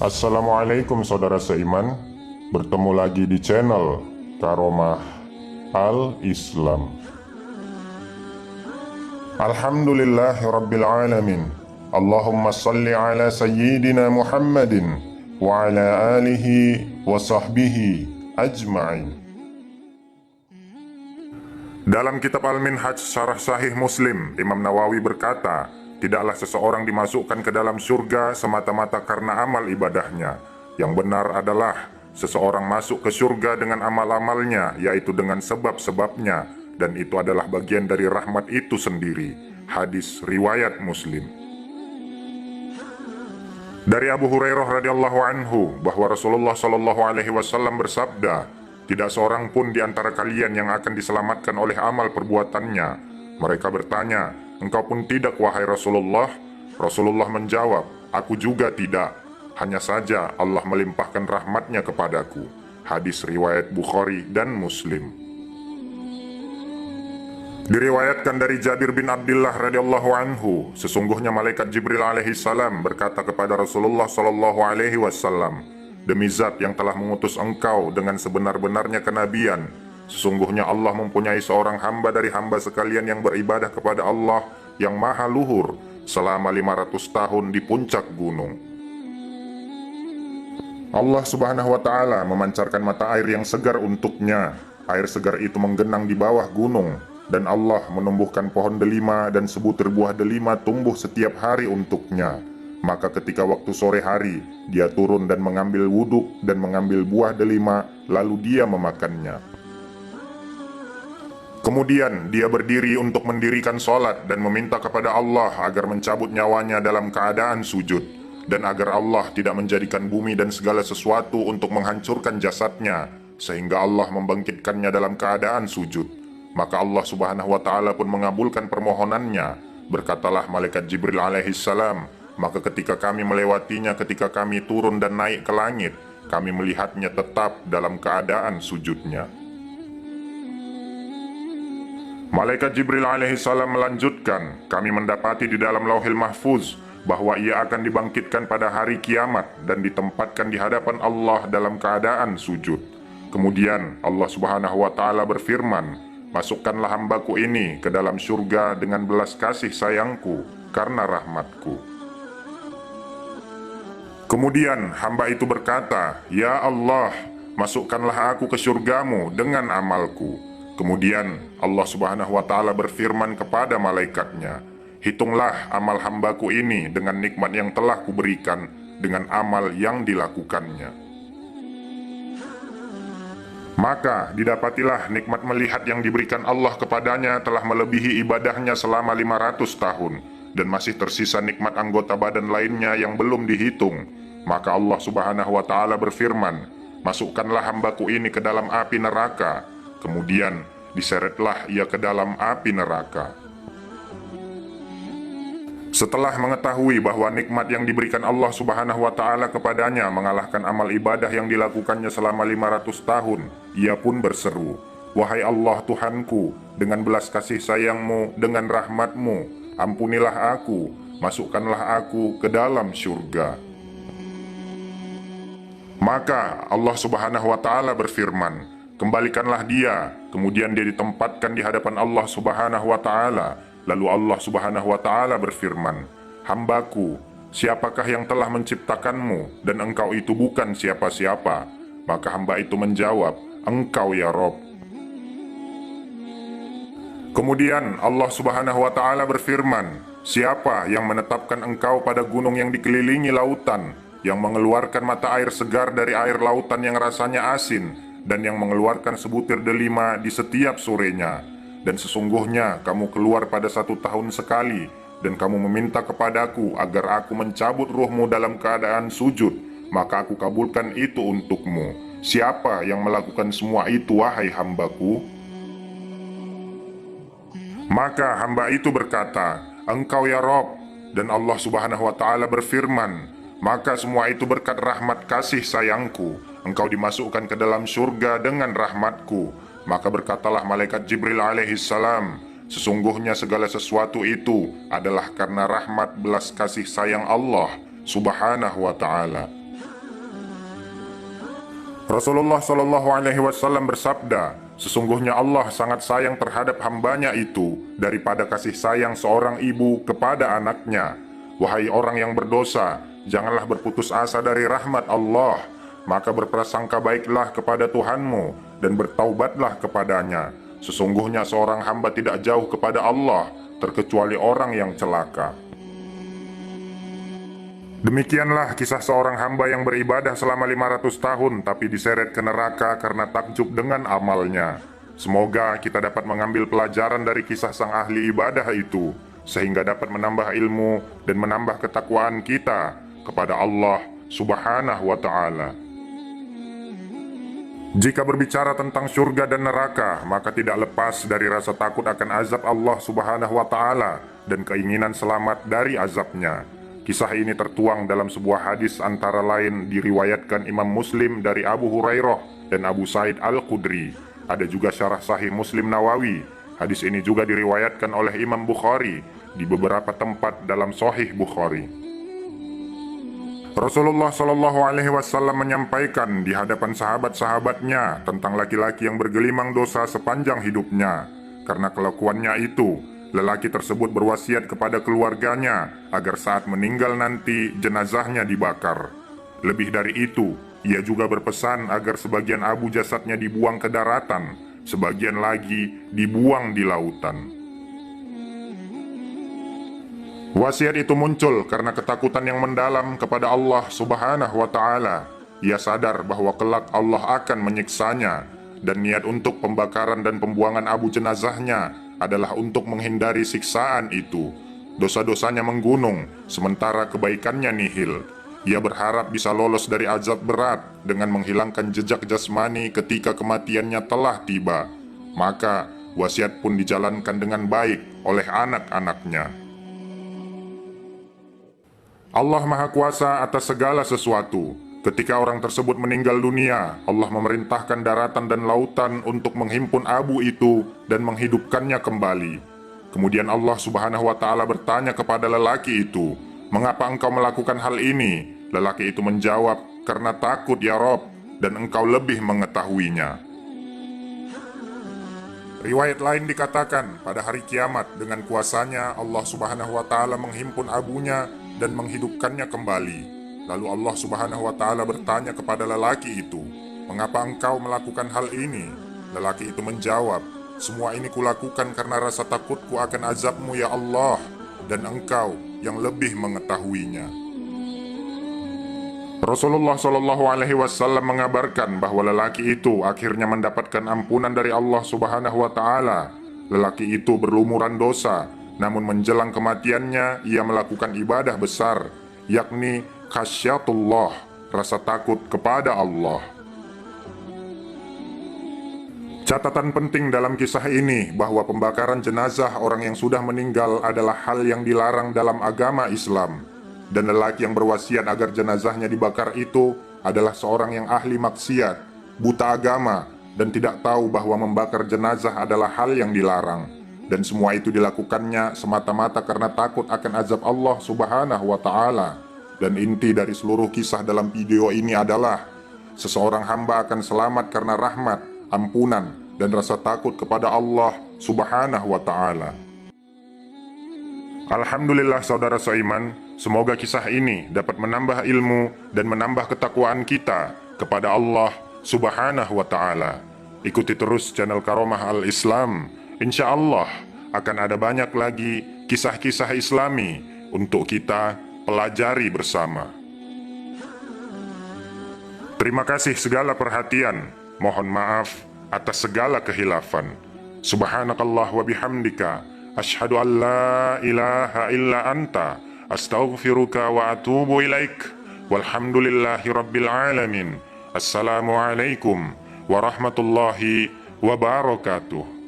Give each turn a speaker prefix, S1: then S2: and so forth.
S1: Assalamualaikum saudara seiman. Bertemu lagi di channel Karomah Al-Islam. Alhamdulillahirabbil alamin. Allahumma salli ala sayyidina Muhammadin wa ala alihi wa sahbihi ajma'in. Dalam kitab Al-Minhaj Syarah Sahih Muslim, Imam Nawawi berkata, tidaklah seseorang dimasukkan ke dalam surga semata-mata karena amal ibadahnya. Yang benar adalah seseorang masuk ke surga dengan amal-amalnya, yaitu dengan sebab-sebabnya, dan itu adalah bagian dari rahmat itu sendiri. Hadis riwayat Muslim. Dari Abu Hurairah radhiyallahu anhu bahwa Rasulullah shallallahu alaihi wasallam bersabda, tidak seorang pun di antara kalian yang akan diselamatkan oleh amal perbuatannya. Mereka bertanya, engkau pun tidak wahai Rasulullah? Rasulullah menjawab, aku juga tidak. Hanya saja Allah melimpahkan rahmatnya kepadaku. Hadis riwayat Bukhari dan Muslim. Diriwayatkan dari Jabir bin Abdullah radhiyallahu anhu, sesungguhnya malaikat Jibril alaihi salam berkata kepada Rasulullah sallallahu alaihi wasallam, demi zat yang telah mengutus engkau dengan sebenar-benarnya kenabian, sesungguhnya Allah mempunyai seorang hamba dari hamba sekalian yang beribadah kepada Allah yang maha luhur selama 500 tahun di puncak gunung. Allah subhanahu wa ta'ala memancarkan mata air yang segar untuknya. Air segar itu menggenang di bawah gunung, dan Allah menumbuhkan pohon delima dan sebutir buah delima tumbuh setiap hari untuknya. Maka ketika waktu sore hari, dia turun dan mengambil wudhu dan mengambil buah delima, lalu dia memakannya. Kemudian dia berdiri untuk mendirikan sholat dan meminta kepada Allah agar mencabut nyawanya dalam keadaan sujud, dan agar Allah tidak menjadikan bumi dan segala sesuatu untuk menghancurkan jasadnya, sehingga Allah membangkitkannya dalam keadaan sujud. Maka Allah subhanahu wa ta'ala pun mengabulkan permohonannya. Berkatalah malaikat Jibril alaihi salam, maka ketika kami melewatinya ketika kami turun dan naik ke langit, kami melihatnya tetap dalam keadaan sujudnya. Malaikat Jibril alaihi salam melanjutkan, kami mendapati di dalam Lauhil Mahfuz bahwa ia akan dibangkitkan pada hari kiamat dan ditempatkan di hadapan Allah dalam keadaan sujud. Kemudian Allah subhanahu wa ta'ala berfirman, masukkanlah hambaku ini ke dalam surga dengan belas kasih sayangku karena rahmatku. Kemudian hamba itu berkata, ya Allah, masukkanlah aku ke surgamu dengan amalku. Kemudian Allah subhanahu wa ta'ala berfirman kepada malaikatnya, hitunglah amal hambaku ini dengan nikmat yang telah kuberikan dengan amal yang dilakukannya. Maka didapatilah nikmat melihat yang diberikan Allah kepadanya telah melebihi ibadahnya selama 500 tahun, dan masih tersisa nikmat anggota badan lainnya yang belum dihitung. Maka Allah subhanahu wa ta'ala berfirman, masukkanlah hambaku ini ke dalam api neraka. Kemudian diseretlah ia ke dalam api neraka. Setelah mengetahui bahwa nikmat yang diberikan Allah subhanahu wa ta'ala kepadanya mengalahkan amal ibadah yang dilakukannya selama 500 tahun, ia pun berseru, wahai Allah Tuhanku, dengan belas kasih sayangmu, dengan rahmatmu, ampunilah aku, masukkanlah aku ke dalam surga. Maka Allah subhanahu wa ta'ala berfirman, kembalikanlah dia. Kemudian dia ditempatkan di hadapan Allah subhanahu wa ta'ala. Lalu Allah subhanahu wa ta'ala berfirman, hambaku, siapakah yang telah menciptakanmu, dan engkau itu bukan siapa-siapa? Maka hamba itu menjawab, engkau ya Rob. Kemudian Allah subhanahu wa ta'ala berfirman, siapa yang menetapkan engkau pada gunung yang dikelilingi lautan, yang mengeluarkan mata air segar dari air lautan yang rasanya asin, dan yang mengeluarkan sebutir delima di setiap sorenya? Dan sesungguhnya kamu keluar pada 1 tahun sekali, dan kamu meminta kepadaku agar aku mencabut ruhmu dalam keadaan sujud, maka aku kabulkan itu untukmu. Siapa yang melakukan semua itu, wahai hambaku? Maka hamba itu berkata, engkau ya Rob. Dan Allah subhanahu wa ta'ala berfirman, maka semua itu berkat rahmat kasih sayangku, engkau dimasukkan ke dalam surga dengan rahmatku. Maka berkatalah malaikat Jibril alaihi salam, sesungguhnya segala sesuatu itu adalah karena rahmat belas kasih sayang Allah subhanahu wa ta'ala. Rasulullah Shallallahu Alaihi Wasallam bersabda, sesungguhnya Allah sangat sayang terhadap hambanya itu daripada kasih sayang seorang ibu kepada anaknya. Wahai orang yang berdosa, janganlah berputus asa dari rahmat Allah, maka berprasangka baiklah kepada Tuhanmu dan bertaubatlah kepadanya. Sesungguhnya seorang hamba tidak jauh kepada Allah, terkecuali orang yang celaka. Demikianlah kisah seorang hamba yang beribadah selama 500 tahun tapi diseret ke neraka karena takjub dengan amalnya. Semoga kita dapat mengambil pelajaran dari kisah sang ahli ibadah itu, sehingga dapat menambah ilmu dan menambah ketakwaan kita kepada Allah Subhanahu wa Ta'ala. Jika berbicara tentang surga dan neraka, maka tidak lepas dari rasa takut akan azab Allah Subhanahu wa Ta'ala dan keinginan selamat dari azabnya. Kisah ini tertuang dalam sebuah hadis antara lain diriwayatkan Imam Muslim dari Abu Hurairah dan Abu Sa'id Al-Khudri. Ada juga syarah Sahih Muslim Nawawi. Hadis ini juga diriwayatkan oleh Imam Bukhari di beberapa tempat dalam Sahih Bukhari. Rasulullah Shallallahu Alaihi Wasallam menyampaikan di hadapan sahabat-sahabatnya tentang laki-laki yang bergelimang dosa sepanjang hidupnya. Karena kelakuannya itu, lelaki tersebut berwasiat kepada keluarganya agar saat meninggal nanti jenazahnya dibakar. Lebih dari itu, ia juga berpesan agar sebagian abu jasadnya dibuang ke daratan, sebagian lagi dibuang di lautan. Wasiat itu muncul karena ketakutan yang mendalam kepada Allah Subhanahu wa Ta'ala. Ia sadar bahwa kelak Allah akan menyiksanya, dan niat untuk pembakaran dan pembuangan abu jenazahnya adalah untuk menghindari siksaan itu. Dosa-dosanya menggunung, sementara kebaikannya nihil. Ia berharap bisa lolos dari azab berat dengan menghilangkan jejak jasmani ketika kematiannya telah tiba. Maka, wasiat pun dijalankan dengan baik oleh anak-anaknya. Allah Maha Kuasa atas segala sesuatu. Ketika orang tersebut meninggal dunia, Allah memerintahkan daratan dan lautan untuk menghimpun abu itu dan menghidupkannya kembali. Kemudian Allah Subhanahu wa Ta'ala bertanya kepada lelaki itu, "Mengapa engkau melakukan hal ini?" Lelaki itu menjawab, "Karena takut ya Rob, dan engkau lebih mengetahuinya." Riwayat lain dikatakan, pada hari kiamat dengan kuasanya Allah Subhanahu wa Ta'ala menghimpun abunya dan menghidupkannya kembali. Lalu Allah Subhanahu wa Ta'ala bertanya kepada lelaki itu, "Mengapa engkau melakukan hal ini?" Lelaki itu menjawab, "Semua ini kulakukan karena rasa takutku akan azabmu ya Allah, dan engkau yang lebih mengetahuinya." Rasulullah Shallallahu Alaihi Wasallam mengabarkan bahwa lelaki itu akhirnya mendapatkan ampunan dari Allah Subhanahu wa Ta'ala. Lelaki itu berlumuran dosa, namun menjelang kematiannya ia melakukan ibadah besar, yakni khasyatullah, rasa takut kepada Allah. Catatan penting dalam kisah ini bahwa pembakaran jenazah orang yang sudah meninggal adalah hal yang dilarang dalam agama Islam. Dan lelaki yang berwasiat agar jenazahnya dibakar itu adalah seorang yang ahli maksiat, buta agama, dan tidak tahu bahwa membakar jenazah adalah hal yang dilarang. Dan semua itu dilakukannya semata-mata karena takut akan azab Allah Subhanahu wa Ta'ala. Dan inti dari seluruh kisah dalam video ini adalah seseorang hamba akan selamat karena rahmat, ampunan, dan rasa takut kepada Allah Subhanahu wa Ta'ala. Alhamdulillah saudara seiman, semoga kisah ini dapat menambah ilmu dan menambah ketakwaan kita kepada Allah Subhanahu wa Ta'ala. Ikuti terus channel Karomah Al-Islam. Insya Allah akan ada banyak lagi kisah-kisah Islami untuk kita pelajari bersama. Terima kasih segala perhatian. Mohon maaf atas segala kehilafan. Subhanakallah wa bihamdika. Asyhadu an la ilaha illa anta. Astaghfiruka wa atubu ilaik. Walhamdulillahi rabbil alamin. Assalamualaikum warahmatullahi wabarakatuh.